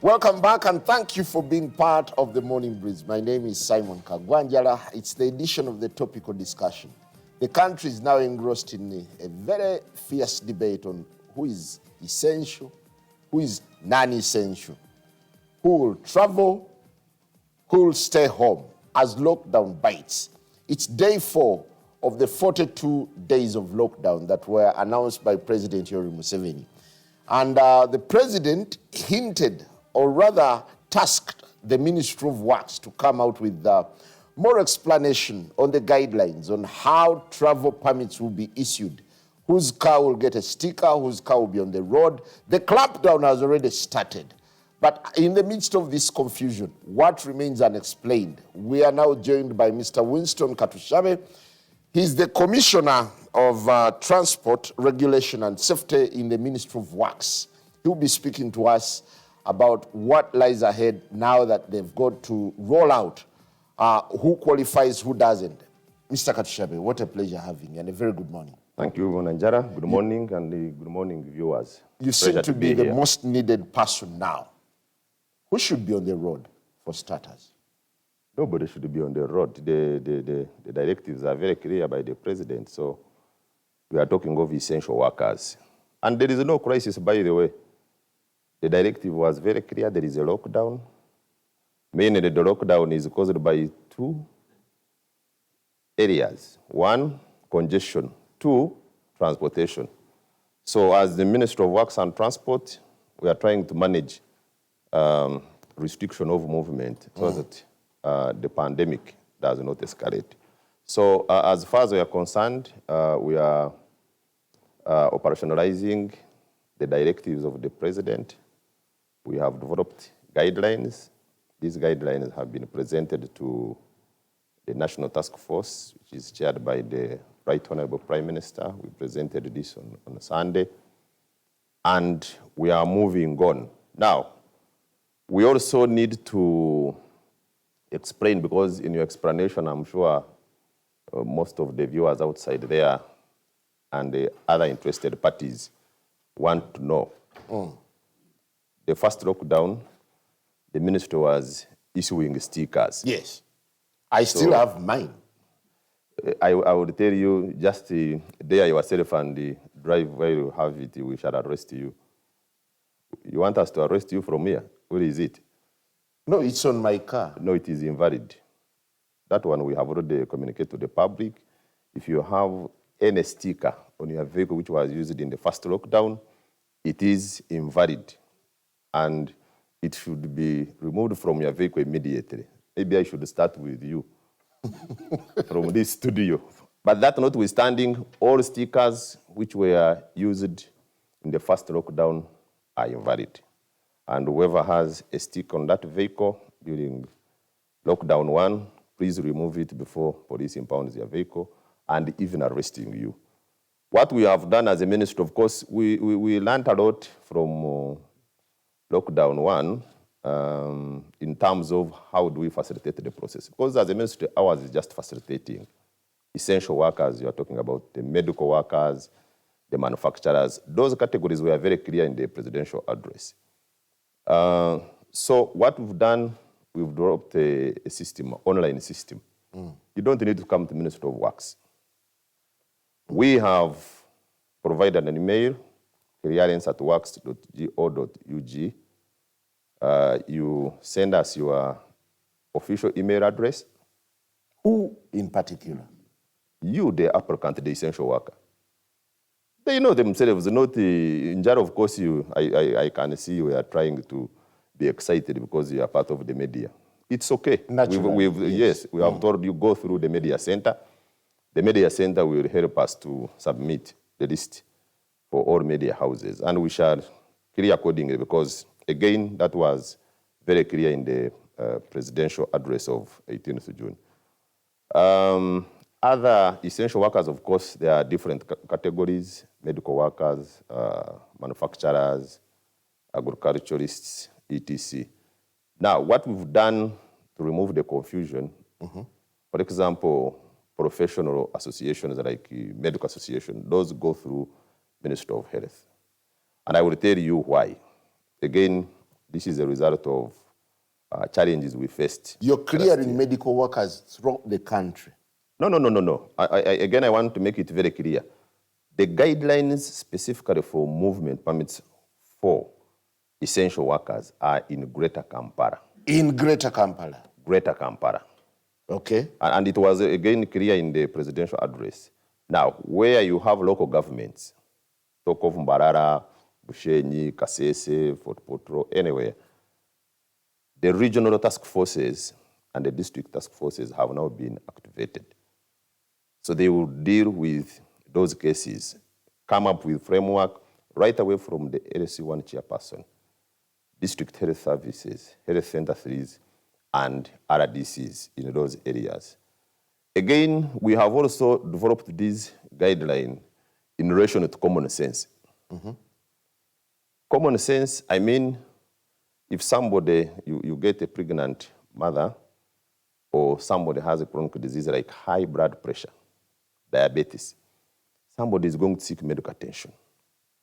Welcome back and thank you for being part of the Morning Breeze. My name is Simon Kagwanjala. It's the edition of the Topical discussion. The country is now engrossed in a very fierce debate on who is essential, who is non-essential, who will travel, who will stay home as lockdown bites. It's day 4 of the 42 days of lockdown that were announced by President Yoweri Museveni. And the president hinted, or rather tasked the Ministry of Works to come out with more explanation on the guidelines on how travel permits will be issued, whose car will get a sticker, whose car will be on the road. The clampdown has already started. But in the midst of this confusion, what remains unexplained? We are now joined by Mr. Winston Katushabe. He's the Commissioner of Transport, Regulation and Safety in the Ministry of Works. He'll be speaking to us about what lies ahead now that they've got to roll out who qualifies, who doesn't. Mr. Katushabe, what a pleasure having you, and a very good morning. Thank you, Nanjara. Good morning, and good morning, viewers. You seem to be the most needed person now. Who should be on the road, for starters? Nobody should be on the road. The directives are very clear by the president, so we are talking of essential workers. And there is no crisis, by the way. The directive was very clear. There is a lockdown. Mainly the lockdown is caused by 2 areas. 1, congestion. 2, transportation. So as the Ministry of Works and Transport, we are trying to manage restriction of movement so that the pandemic does not escalate. So as far as we are concerned, we are operationalizing the directives of the president. We have developed guidelines. These guidelines have been presented to the National Task Force, which is chaired by the Right Honorable Prime Minister. We presented this on Sunday. And we are moving on. Now, we also need to explain, because in your explanation, I'm sure most of the viewers outside there and the other interested parties want to know. The first lockdown, the minister was issuing stickers. Yes. I still have mine. I would tell you, just there yourself and drive where you have it, we shall arrest you. You want us to arrest you from here? Where is it? No, it's on my car. No, it is invalid. That one we have already communicated to the public. If you have any sticker on your vehicle which was used in the first lockdown, it is invalid. And it should be removed from your vehicle immediately. Maybe I should start with you from this studio. But that notwithstanding, all stickers which were used in the first lockdown are invalid. And whoever has a sticker on that vehicle during lockdown 1, please remove it before police impounds your vehicle and even arresting you. What we have done as a ministry, of course, we learned a lot from lockdown 1 in terms of how do we facilitate the process. Because as a ministry, ours is just facilitating essential workers. You are talking about the medical workers, the manufacturers. Those categories were very clear in the presidential address. So what we've done, we've developed a system, online system. You don't need to come to the Ministry of Works. We have provided an email, clearance@works.go.ug. You send us your official email address. Who in particular? You, the applicant, the essential worker. They know themselves, not in general, of course, I can see you are trying to be excited because you are part of the media. It's okay. Naturally, yes, we have told you go through the media center. The media center will help us to submit the list for all media houses. And we shall clear accordingly because, again, that was very clear in the presidential address of 18th June. Other essential workers, of course, there are different categories: medical workers, manufacturers, agriculturalists, etc. Now, what we've done to remove the confusion, for example, professional associations like medical association, those go through Ministry of Health. And I will tell you why. Again, This is a result of challenges we faced. You're clearing medical workers throughout the country. No. Again, I want to make it very clear. The guidelines specifically for movement permits for essential workers are in Greater Kampala. In Greater Kampala? Greater Kampala. Okay. And it was again clear in the presidential address. Now, where you have local governments, talk of Mbarara, Bushenyi, Kasese, Fort Potro, anywhere, the regional task forces and the district task forces have now been activated. So they will deal with those cases, come up with framework right away from the LC1 chairperson, district health services, health center 3s, and RDCs in those areas. Again, we have also developed this guideline in relation to common sense. Mm-hmm. Common sense, I mean, if somebody, you get a pregnant mother, or somebody has a chronic disease like high blood pressure, diabetes, somebody is going to seek medical attention,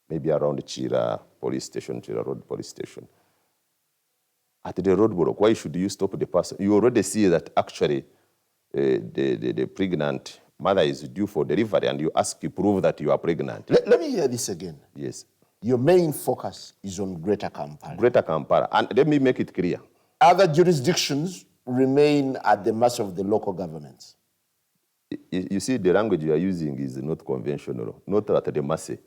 maybe around Chira police station, Chira Road police station. At the roadblock, why should you stop the person? You already see that actually the pregnant mother is due for delivery, and you prove that you are pregnant. Let me hear this again. Yes. Your main focus is on Greater Kampala. Greater Kampala. And let me make it clear. Other jurisdictions remain at the mercy of the local governments. You see, the language you are using is not conventional, not at the mercy.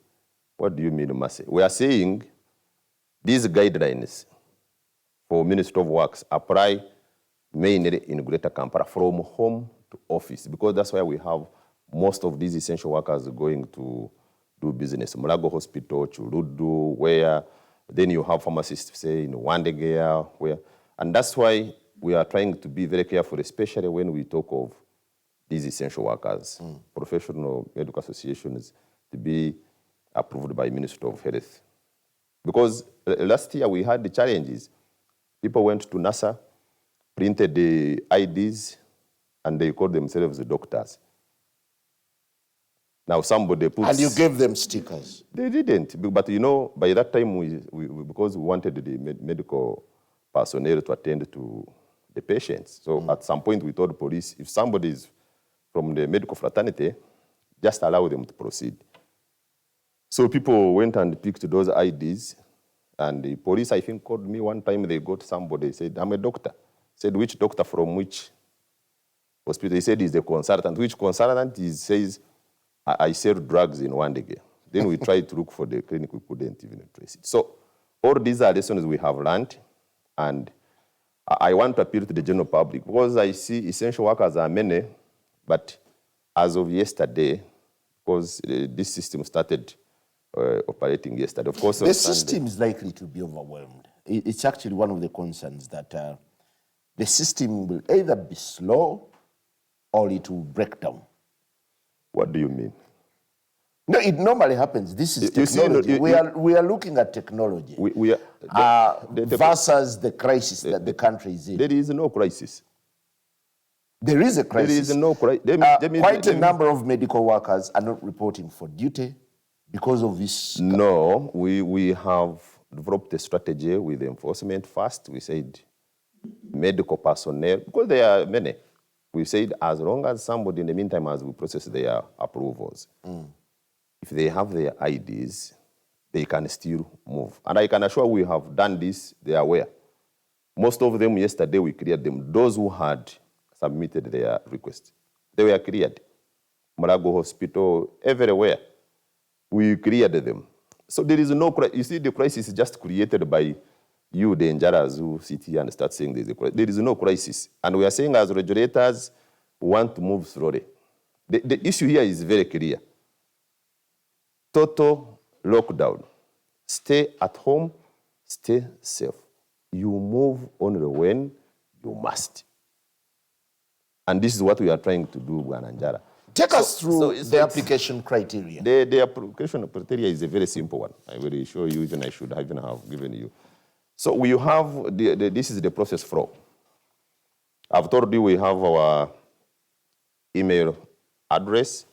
What do you mean mercy? We are saying these guidelines for Ministry of Works apply mainly in Greater Kampala from home to office, because that's why we have most of these essential workers going to do business. Mulago Hospital, Churudu, where then you have pharmacists, say, in Wandegea, where, and that's why we are trying to be very careful, especially when we talk of these essential workers, professional medical associations, to be approved by Ministry of Health. Because last year we had the challenges. People went to NASA, printed the IDs, and they called themselves the doctors. Now somebody puts... And you gave them stickers? They didn't, but you know, by that time, because we wanted the medical personnel to attend to the patients. So at some point we told police, if somebody is from the medical fraternity, just allow them to proceed. So people went and picked those IDs, and the police, I think, called me one time. They got somebody, said, I'm a doctor. Said, which doctor from which hospital? He said, he's the consultant. Which consultant? He says, I sell drugs in Wandegea. Then we tried to look for the clinic, we couldn't even trace it. So all these are lessons we have learned, and I want to appeal to the general public, because I see essential workers are many, but as of yesterday, because this system started operating yesterday, of course. The system is likely to be overwhelmed. It's actually one of the concerns that the system will either be slow or it will break down. What do you mean? No, it normally happens. This is technology. We are looking at technology versus the crisis that the country is in. There is no crisis. There is a crisis. There is no crisis. Quite a number of medical workers are not reporting for duty because of this. No, we have developed a strategy with enforcement first. We said medical personnel, because there are many. We said as long as somebody in the meantime, as we process their approvals, if they have their IDs, they can still move. And I can assure we have done this, they are aware. Most of them, yesterday, we cleared them. Those who had submitted their request, they were cleared. Mulago Hospital, everywhere, we cleared them. So there is no crisis. You see, the crisis is just created by you, the engineers who sit here and start saying there's a crisis. There is no crisis. And we are saying as regulators, we want to move slowly. The issue here is very clear. Total lockdown. Stay at home, stay safe. You move only when you must. And this is what we are trying to do, Gwananjara. Take us through the application criteria. The application criteria is a very simple one. I will show you, even I should even have given you. So we have, this is the process flow. I've told you we have our email address,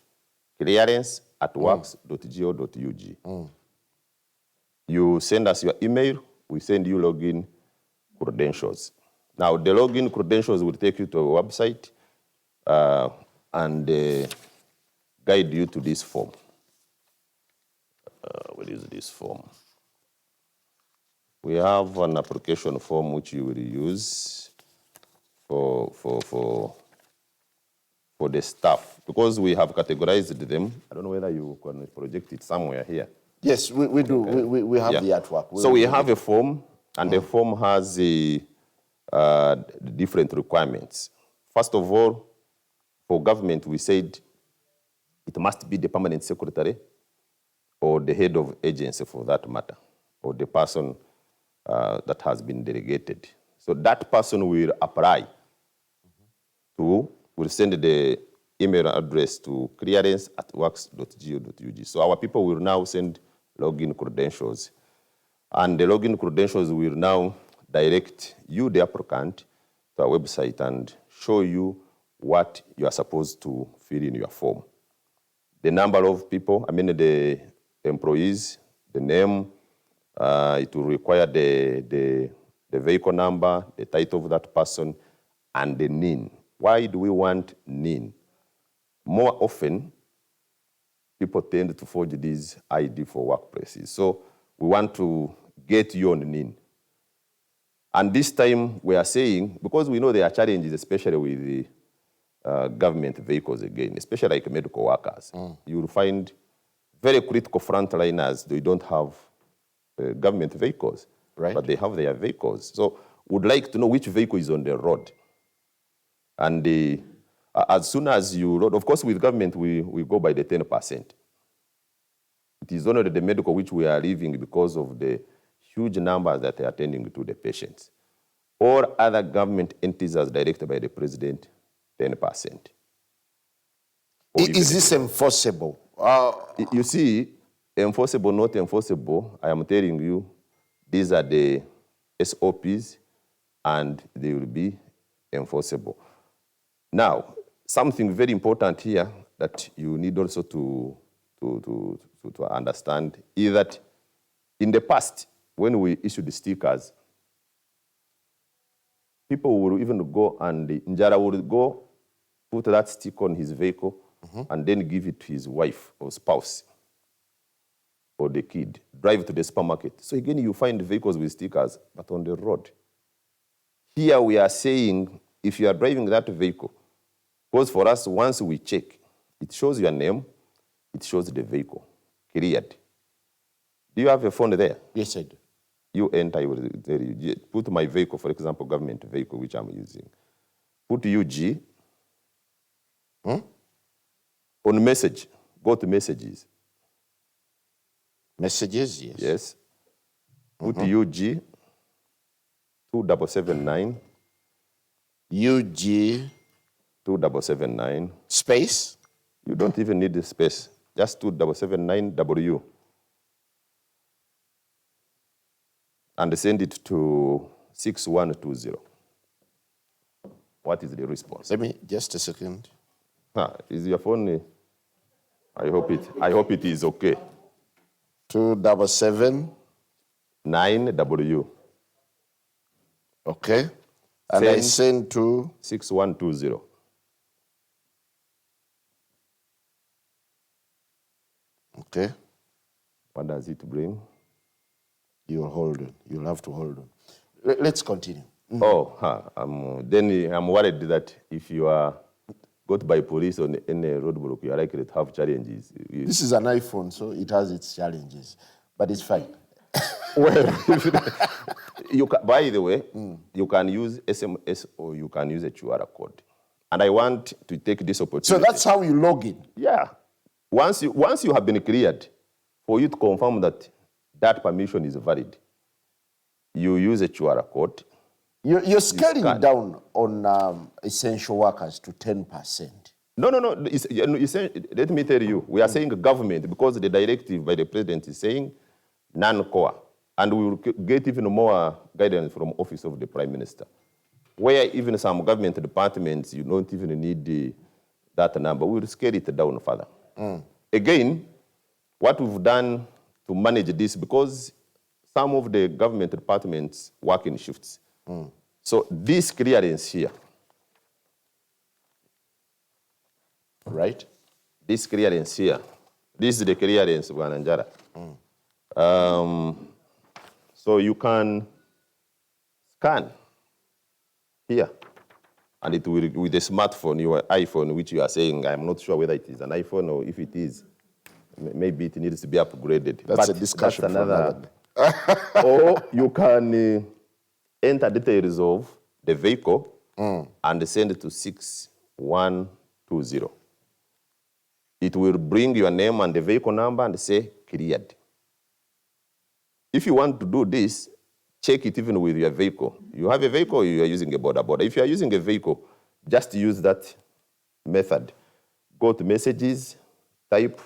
clearance@works.go.ug. You send us your email, we send you login credentials. Now, the login credentials will take you to a website and guide you to this form. What is this form? We have an application form which you will use for the staff, because we have categorized them. I don't know whether you can project it somewhere here. Yes, we do. Okay. We have the artwork. So we have a form, and the form has different requirements. First of all, for government, we said it must be the permanent secretary or the head of agency for that matter, or the person that has been delegated. So that person will apply will send the email address to clearance@works.go.ug. So our people will now send login credentials. And the login credentials will now direct you, the applicant, to our website and show you what you are supposed to fill in your form. The number of people, the employees, the name, it will require the vehicle number, the title of that person, and the NIN. Why do we want NIN? More often, people tend to forge these ID for workplaces. So we want to get you on NIN. And this time we are saying, because we know there are challenges, especially with the government vehicles again, especially like medical workers. You will find very critical frontliners, they don't have government vehicles, right? But they have their vehicles. So we'd like to know which vehicle is on the road. And as soon as you load, of course with government, we go by the 10%. It is only the medical which we are leaving because of the huge numbers that are attending to the patients. All other government entities as directed by the president, 10%. Is this enforceable? You see, enforceable, not enforceable, I am telling you, these are the SOPs and they will be enforceable. Now, something very important here that you need also to understand is that in the past, when we issued the stickers, people will even go and Njara would go put that sticker on his vehicle and then give it to his wife or spouse or the kid, drive to the supermarket. So again, you find vehicles with stickers, but on the road. Here we are saying, if you are driving that vehicle, because for us, once we check, it shows your name, it shows the vehicle, cleared. Do you have a phone there? Yes, I do. You enter, I will tell you. Put my vehicle, for example, government vehicle, which I'm using. Put UG. On message, go to messages. Messages, yes. Yes. Put UG 2779. UG 2779. Space? You don't even need the space. Just 2779W. And send it to 6120. What is the response? Let me, just a second. Is your phone? I hope it is okay. 2779W. Okay. And I send to 6120. Okay. What does it bring? You'll hold on. You'll have to hold on. Let's continue. Then I'm worried that if you are got by police on any roadblock, you are likely to have challenges. This is an iPhone, so it has its challenges, but it's fine. Well, by the way, you can use SMS or you can use a QR code. And I want to take this opportunity. So that's how you log in? Yeah. Once you have been cleared, for you to confirm that that permission is valid, you use a QR code. You're scaling down on essential workers to 10%. No. Let me tell you, we are saying government because the directive by the president is saying non-core. And we will get even more guidance from Office of the Prime Minister, where even some government departments, you don't even need that number. We will scale it down further. Again, what we've done to manage this, because some of the government departments work in shifts, So this clearance here, Right? this clearance here, this is the clearance, Bwananjara. So you can scan here, and it will, with a smartphone, your iPhone, which you are saying, I'm not sure whether it is an iPhone or if it is, maybe it needs to be upgraded. That's but a discussion that's for another. another day. Or you can enter details of the vehicle and send it to 6120. It will bring your name and the vehicle number and say cleared. If you want to do this, check it even with your vehicle. You have a vehicle, you are using a border. If you are using a vehicle, just use that method. Go to messages, type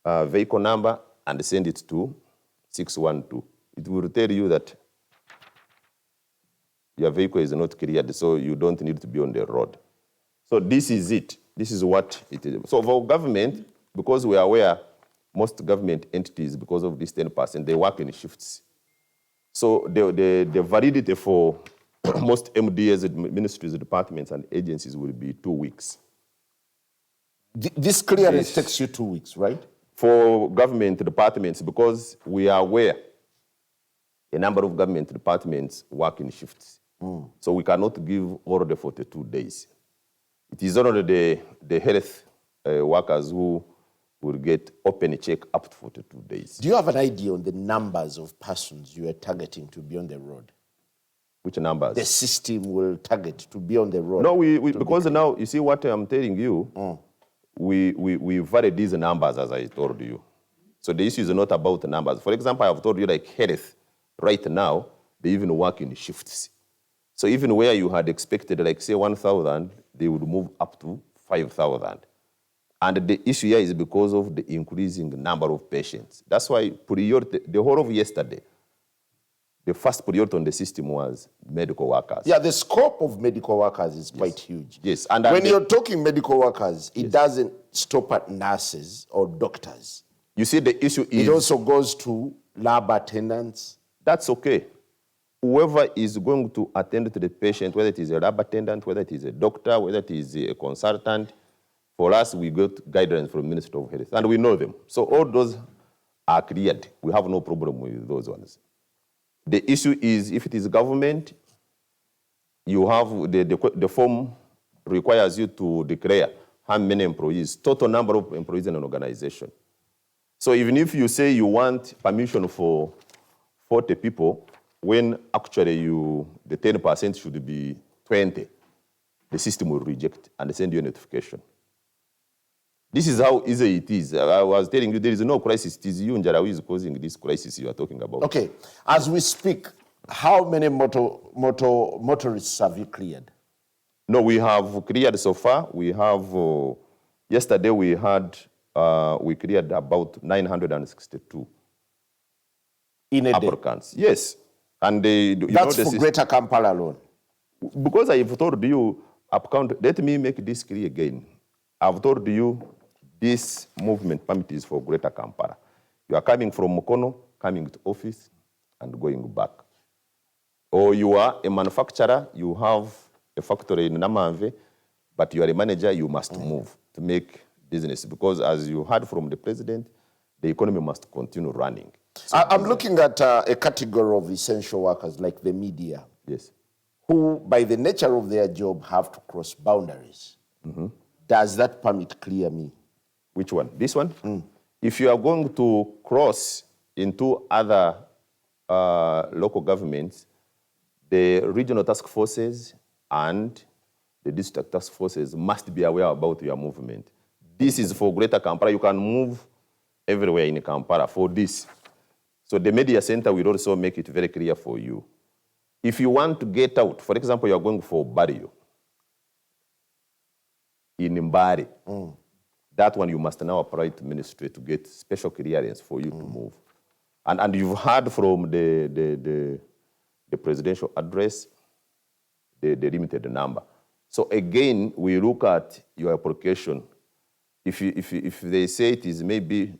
vehicle number, and send it to 612. It will tell you that your vehicle is not cleared, so you don't need to be on the road. So this is it. This is what it is. So for government, because we are aware, most government entities, because of this 10%, they work in shifts. So the validity for most MDS, ministries, departments, and agencies will be 2 weeks. This clearance takes you 2 weeks, right? For government departments, because we are aware a number of government departments work in shifts. So we cannot give all the 42 days. It is only the health workers who will get open check up to 42 days. Do you have an idea on the numbers of persons you are targeting to be on the road? Which numbers? The system will target to be on the road. No, because now, you see what I'm telling you, we vary these numbers as I told you. So the issue is not about the numbers. For example, I have told you like health, right now, they even work in shifts. So even where you had expected, like say 1,000, they would move up to 5,000. And the issue here is because of the increasing number of patients. That's why priority, the whole of yesterday, the first priority on the system was medical workers. Yeah, the scope of medical workers is quite huge. Yes. And when you're talking medical workers, it doesn't stop at nurses or doctors. You see, the issue is... It also goes to lab attendants. That's okay. Whoever is going to attend to the patient, whether it is a lab attendant, whether it is a doctor, whether it is a consultant, for us, we got guidelines from the Ministry of Health, and we know them. So all those are cleared. We have no problem with those ones. The issue is, if it is government, you have the form requires you to declare how many employees, total number of employees in an organization. So even if you say you want permission for 40 people, when actually the 10% should be 20, the system will reject and send you a notification. This is how easy it is. I was telling you, there is no crisis. It is you, Njara, who is causing this crisis you are talking about. Okay. As we speak, how many motorists have you cleared? No, we have cleared so far. We have, yesterday we cleared about 962 in a applicants. Day? Yes. And that's for Greater Kampala alone. Because I've told you, let me make this clear again. I've told you this movement permit is for Greater Kampala. You are coming from Mukono, coming to office, and going back. Or you are a manufacturer, you have a factory in Namanve, but you are a manager, you must move to make business. Because as you heard from the president, the economy must continue running. So I'm looking at a category of essential workers like the media. Yes. Who, by the nature of their job, have to cross boundaries. Does that permit clear me? Which one? This one? If you are going to cross into other local governments, the regional task forces and the district task forces must be aware about your movement. This is for Greater Kampala. You can move everywhere in Kampala for this. So the media center will also make it very clear for you. If you want to get out, for example, you are going for burial in Mbari, that one you must now apply to ministry to get special clearance for you to move. And you've heard from the presidential address, the limited number. So again, we look at your application. If they say it is maybe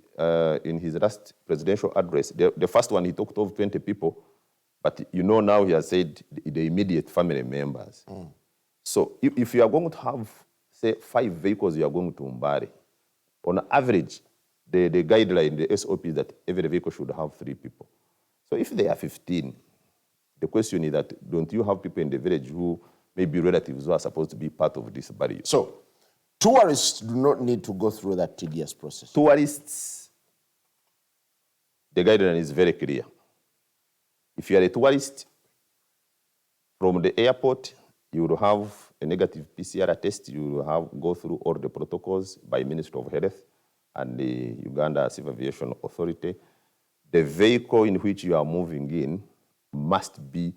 in his last presidential address, the first one he talked of 20 people, But you know now he has said the immediate family members. So if you are going to have, say, 5 vehicles you are going to Mbari, on average, the guideline, the SOP is that every vehicle should have 3 people. So if they are 15, the question is that don't you have people in the village who may be relatives who are supposed to be part of this barrier? So tourists do not need to go through that tedious process. Tourists, the guideline is very clear. If you are a tourist, from the airport, you will have a negative PCR test. You will have go through all the protocols by Ministry of Health and the Uganda Civil Aviation Authority. The vehicle in which you are moving in must be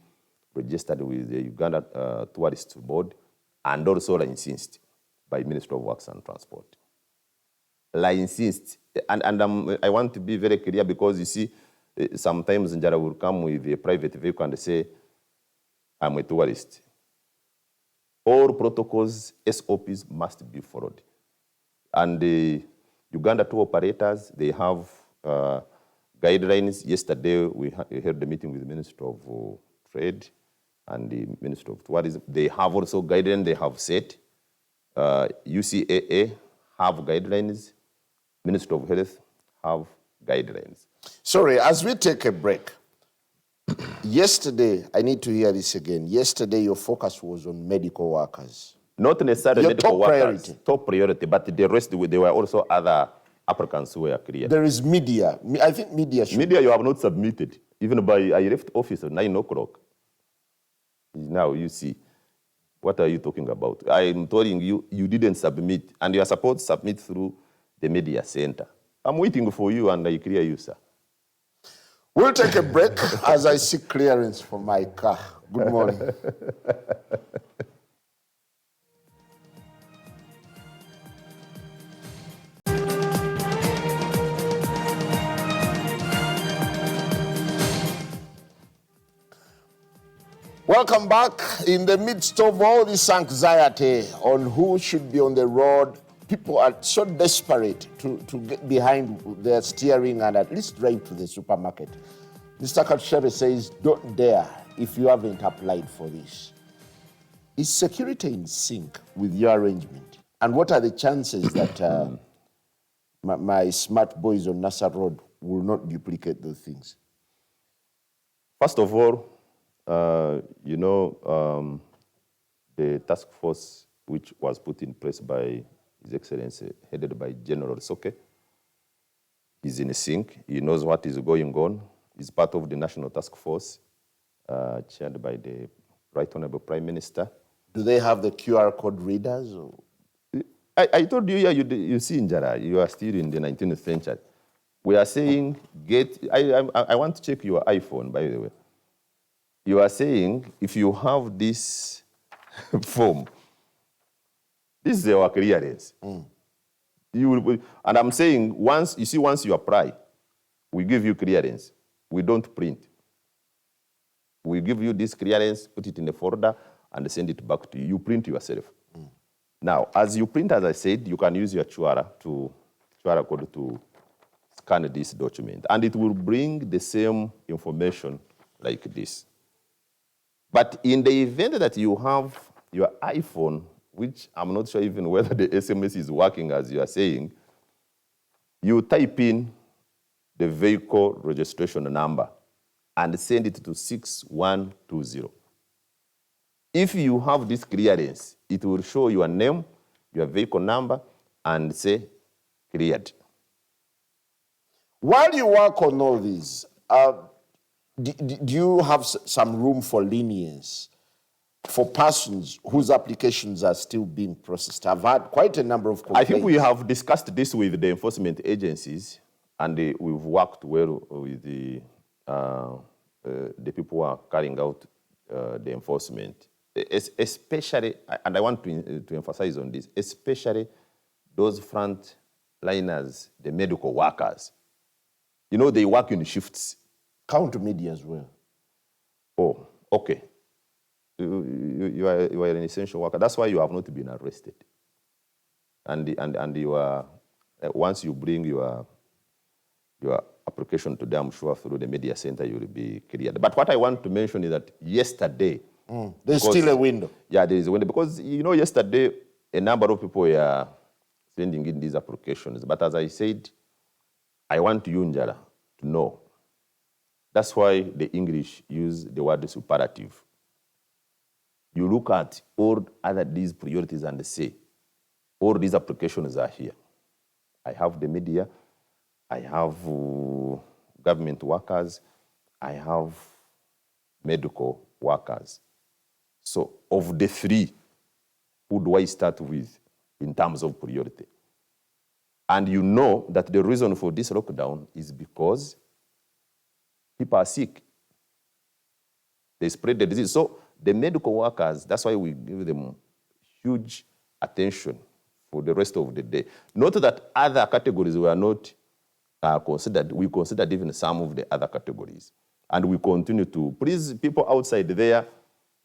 registered with the Uganda Tourist Board and also licensed by Ministry of Works and Transport. Licensed, and I want to be very clear because you see, sometimes Njara will come with a private vehicle and say, I'm a tourist. All protocols, SOPs must be followed. And the Uganda tour operators, they have guidelines. Yesterday, we held the meeting with the Minister of Trade and the Minister of Tourism. They have also guidelines they have set. UCAA have guidelines. Minister of Health have guidelines. Sorry, as we take a break, yesterday, I need to hear this again. Yesterday, your focus was on medical workers. Not necessarily Your medical top workers, priority. top priority, but the rest, there were also other applicants who were clear. There is media. I think media should. Media, you have not submitted. Even by, I left office at 9 o'clock. Now you see, what are you talking about? I am telling you, you didn't submit, and you are supposed to submit through the media center. I'm waiting for you, and I clear you, sir. We'll take a break as I seek clearance for my car. Good morning. Welcome back. In the midst of all this anxiety on who should be on the road, people are so desperate to get behind their steering and at least drive to the supermarket. Mr. Katshere says, don't dare if you haven't applied for this. Is security in sync with your arrangement? And what are the chances that my smart boys on Nassau Road will not duplicate those things? First of all, the task force which was put in place by His Excellency, headed by General Soke, is in sync. He knows what is going on. He's part of the National Task Force, chaired by the Right Honorable Prime Minister. Do they have the QR code readers? Or? I told you, yeah, you see, Njara, you are still in the 19th century. We are saying, I want to check your iPhone, by the way. You are saying, if you have this form, this is our clearance. You will, and I'm saying, once you apply, we give you clearance. We don't print. We give you this clearance, put it in the folder, and send it back to you. You print yourself. Now, as you print, as I said, you can use your QR code to scan this document, and it will bring the same information like this. But in the event that you have your iPhone, which I'm not sure even whether the SMS is working as you are saying, you type in the vehicle registration number and send it to 6120. If you have this clearance, it will show your name, your vehicle number, and say cleared. While you work on all these, do you have some room for lenience for persons whose applications are still being processed? I've had quite a number of complaints. I think we have discussed this with the enforcement agencies, and we've worked well with the people who are carrying out the enforcement. Especially, and I want to emphasize on this, especially those front liners, the medical workers. You know, they work in shifts. Count media as well. Oh, okay. You are an essential worker. That's why you have not been arrested. And you are, once you bring your your application today, I'm sure through the media center you will be cleared. But what I want to mention is that yesterday... There's still a window. Yeah, there is a window. Because, yesterday, a number of people were sending in these applications. But as I said, I want you, Njara, to know. That's why the English use the word superlative. You look at all these priorities and say, all these applications are here. I have the media, I have government workers, I have medical workers. So of the three, who do I start with in terms of priority? And you know that the reason for this lockdown is because people are sick. They spread the disease. So the medical workers, that's why we give them huge attention for the rest of the day. Not that other categories were not considered. We considered even some of the other categories. And we continue to. Please, people outside there,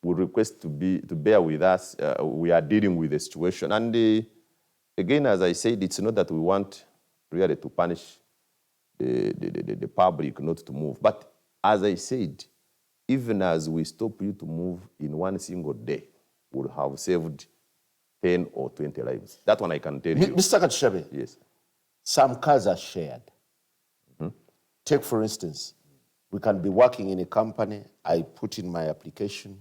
we request to bear with us. We are dealing with the situation. And again, as I said, it's not that we want really to punish the public not to move. But as I said, even as we stop you to move in one single day, we'll have saved 10 or 20 lives. That one I can tell you. Mr. Katushabe, yes. Some cars are shared. Take, for instance, we can be working in a company, I put in my application.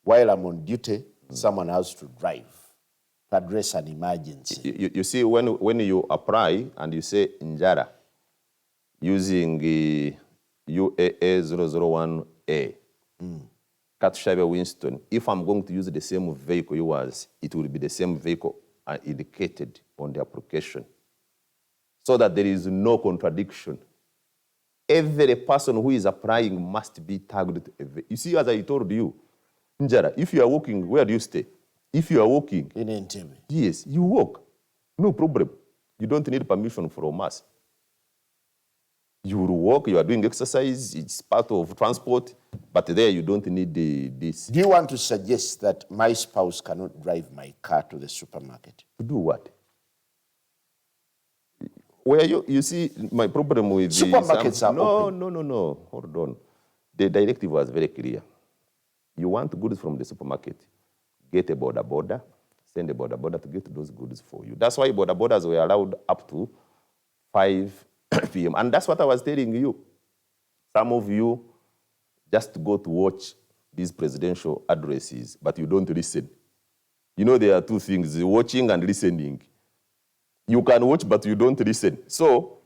While I'm on duty, someone has to drive to address an emergency. You see, when you apply and you say Njara, using UAA 001A, Katushabe Winston, if I'm going to use the same vehicle yours, it will be the same vehicle indicated on the application, so that there is no contradiction. Every person who is applying must be tagged. You see, as I told you, Njara, if you are walking, where do you stay? If you are walking... In Entebbe. Yes, you walk. No problem. You don't need permission from us. You will walk, you are doing exercise, it's part of transport, but there you don't need this. Do you want to suggest that my spouse cannot drive my car to the supermarket? To do what? Where you see, my problem with supermarkets are open. No. Hold on. The directive was very clear. You want goods from the supermarket, get a border, send a border to get those goods for you. That's why borders were allowed up to 5 p.m. And that's what I was telling you. Some of you just go to watch these presidential addresses, but you don't listen. You know, there are two things, watching and listening. You can watch, but you don't listen. So,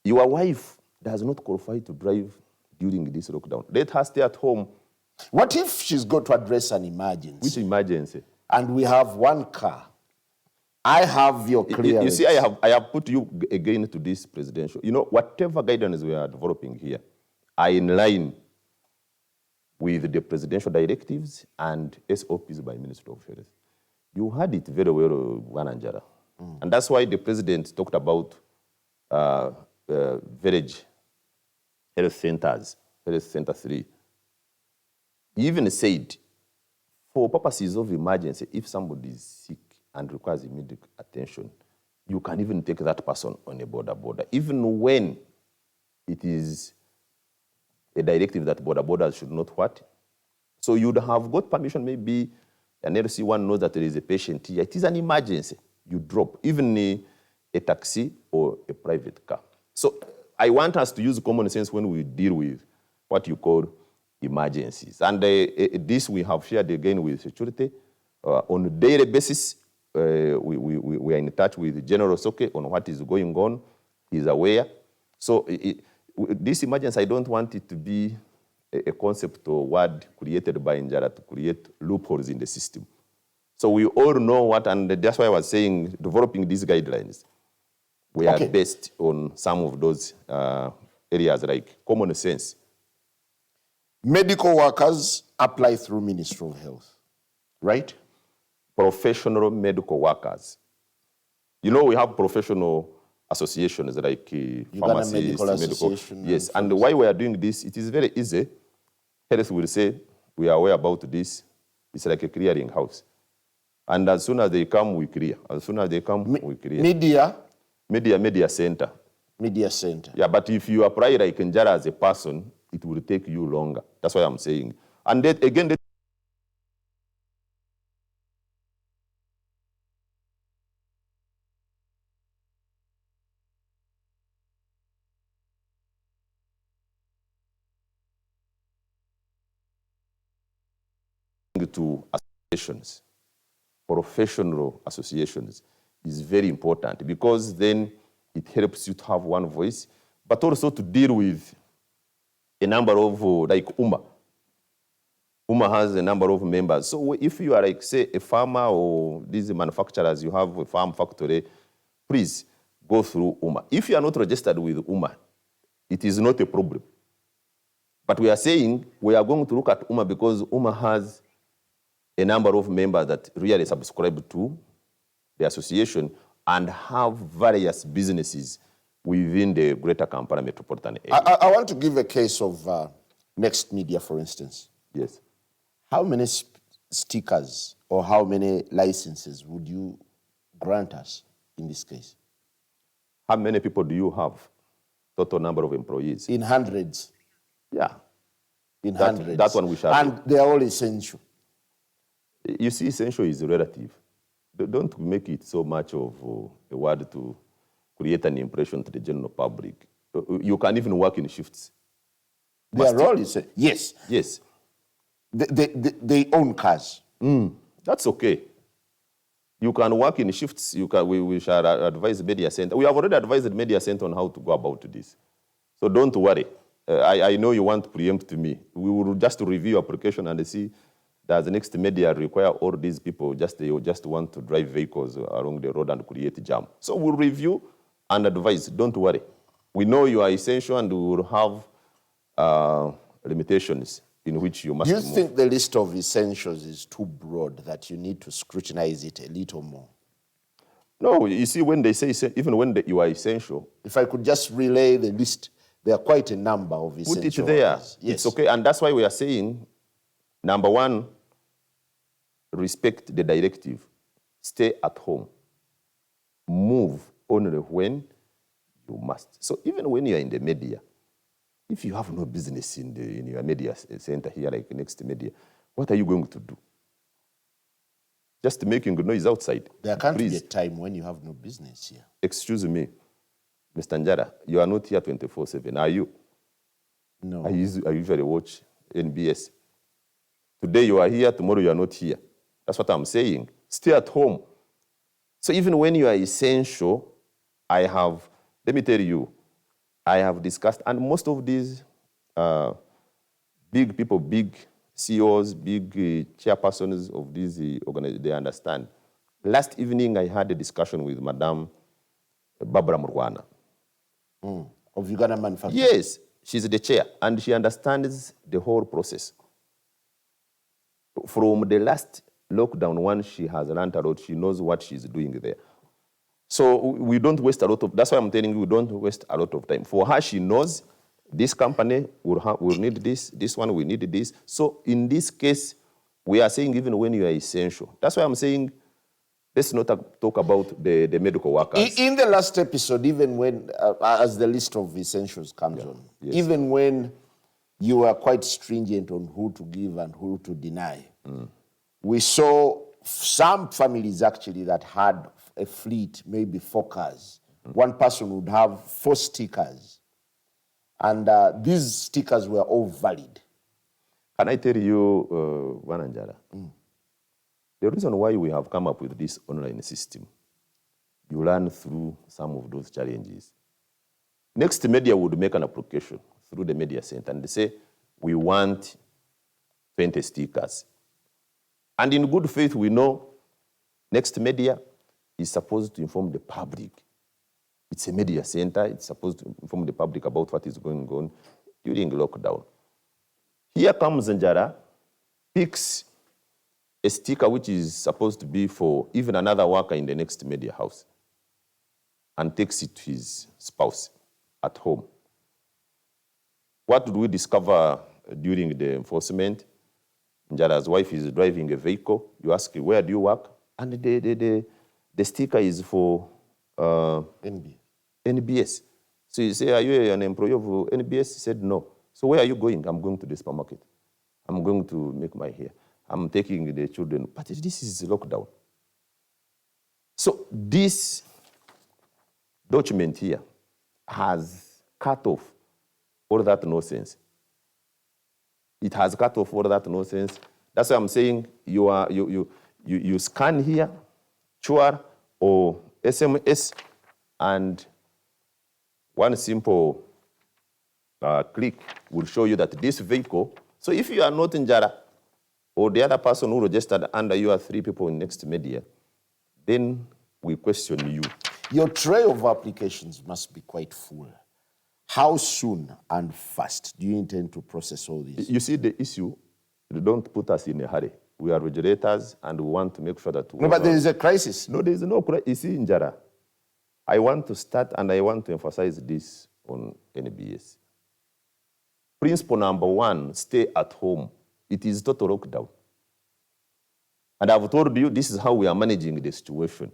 your wife does not qualify to drive during this lockdown. Let her stay at home. What if she's got to address an emergency? Which emergency? And we have one car. I have your clearance. You see, I have put you again to this presidential. You know, whatever guidance we are developing here are in line with the presidential directives and SOPs by Ministry of Health. You had it very well, Wananjara. And that's why the president talked about village health centers, Health Center 3. He even said, for purposes of emergency, if somebody is sick and requires immediate attention, you can even take that person on a border, even when it is a directive that borders should not what? So you'd have got permission, maybe an LC1 knows that there is a patient here. It is an emergency. You drop, even a taxi or a private car. So I want us to use common sense when we deal with what you call emergencies. And this we have shared again with security. On a daily basis, we are in touch with General Soke on what is going on. He's aware. So this emergency, I don't want it to be a concept or word created by Njara to create loopholes in the system. So we all know what, and that's why I was saying, developing these guidelines, we are based on some of those areas like common sense. Medical workers apply through Ministry of Health, right? Professional medical workers. You know, we have professional associations like pharmacists, Medical Association. Yes, and why we are doing this, it is very easy. Health will say, we are aware about this. It's like a clearing house. And as soon as they come, we clear. As soon as they come, we clear. Media center. Media center. Yeah, but if you apply like Njara as a person, it will take you longer. That's what I'm saying. And that, again, to associations, professional associations, is very important, because then it helps you to have one voice, but also to deal with a number of, like UMA. UMA has a number of members. So if you are, like, say, a farmer or these manufacturers, you have a farm factory, please go through UMA. If you are not registered with UMA, it is not a problem. But we are saying we are going to look at UMA because UMA has a number of members that really subscribe to the association and have various businesses within the Greater Kampala metropolitan area. I want to give a case of Next Media, for instance. Yes. How many stickers or how many licenses would you grant us in this case? How many people do you have? Total number of employees? In hundreds. Yeah. In hundreds. That one we shall. And they are all essential. You see, essential is relative. Don't make it so much of a word to create an impression to the general public. You can even work in shifts. Their role is, yes. Yes. They own cars. That's okay. You can work in shifts. We shall advise Media Center. We have already advised the Media Center on how to go about this. So don't worry. I know you want to preempt me. We will just review application and see does the Next Media require all these people they just want to drive vehicles along the road and create jam. So we'll review and advise. Don't worry. We know you are essential and we will have limitations in which you must Do you move. think the list of essentials is too broad that you need to scrutinize it a little more? No, you see, when they say, even when you are essential. If I could just relay the list, there are quite a number of essentials. Put it there. Yes. It's okay. And that's why we are saying, number one, respect the directive. Stay at home. Move only when you must. So even when you are in the media, if you have no business in your media center here, like Next Media, what are you going to do? Just making noise outside. There can't Please. be a time when you have no business here. Excuse me, Mr. Njara, you are not here 24/7, are you? No. I usually watch NBS. Today you are here, tomorrow you are not here. That's what I'm saying. Stay at home. So even when you are essential, let me tell you, I have discussed, and most of these big people, big CEOs, big chairpersons of these organizations, they understand. Last evening, I had a discussion with Madam Barbara Murwana. Of Uganda Manufacturing? Yes, she's the chair, and she understands the whole process. From the last lockdown one, she has learned a lot. She knows what she's doing there. So we don't waste a lot of, that's why I'm telling you, we don't waste a lot of time. For her, she knows this company will need this one will need this. So in this case, we are saying even when you are essential. That's why I'm saying, let's not talk about the medical workers. In the last episode, even when, as the list of essentials comes on, yes. even when you were quite stringent on who to give and who to deny, we saw some families actually that had a fleet, maybe 4 cars. One person would have 4 stickers. And these stickers were all valid. Can I tell you, Wananjara, the reason why we have come up with this online system, you learn through some of those challenges. Next Media would make an application through the Media Center and they say, we want 20 stickers. And in good faith, we know Next Media is supposed to inform the public. It's a media center. It's supposed to inform the public about what is going on during lockdown. Here comes Njara, picks a sticker which is supposed to be for even another worker in the Next Media house and takes it to his spouse at home. What did we discover during the enforcement? Njara's wife is driving a vehicle. You ask, where do you work? And the sticker is for NBS. NBS. So you say, are you an employee of NBS? He said, no. So where are you going? I'm going to the supermarket. I'm going to make my hair. I'm taking the children. But this is lockdown. So this document here has cut off all that nonsense. It has cut off all that nonsense. That's why I'm saying you scan here, QR or SMS, and one simple click will show you that this vehicle. So if you are not in Jara, or the other person who registered under you are 3 people in next media, then we question you. Your tray of applications must be quite full. How soon and fast do you intend to process all these? You see the issue, don't put us in a hurry. We are regulators and we want to make sure that... No, but there is a crisis. No, there is no crisis. You see, in Jara, I want to start and I want to emphasize this on NBS. Principle number 1, stay at home. It is total lockdown. And I've told you this is how we are managing the situation.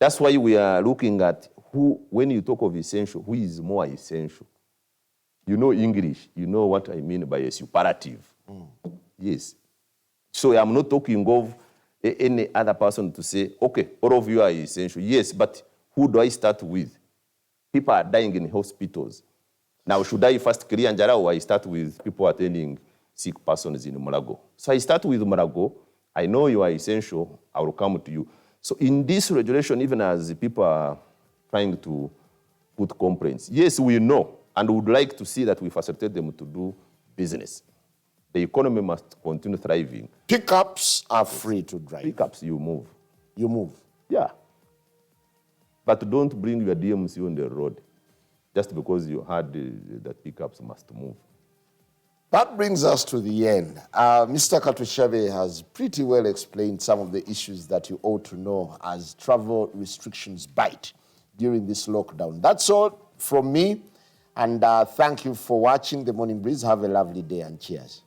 That's why we are looking at who, when you talk of essential, who is more essential. You know English, you know what I mean by a superlative. Yes. So I'm not talking of any other person to say, okay, all of you are essential. Yes, but who do I start with? People are dying in hospitals. Now, should I first clear Njara or I start with people attending sick persons in Mulago? So I start with Mulago. I know you are essential. I will come to you. So in this regulation, even as people are trying to put complaints, yes, we know and would like to see that we facilitate them to do business. The economy must continue thriving. Pickups are free to drive. Pickups, you move. You move. Yeah. But don't bring your DMC on the road just because you heard that pickups must move. That brings us to the end. Mr. Katushabe has pretty well explained some of the issues that you ought to know as travel restrictions bite during this lockdown. That's all from me, and thank you for watching The Morning Breeze. Have a lovely day and cheers.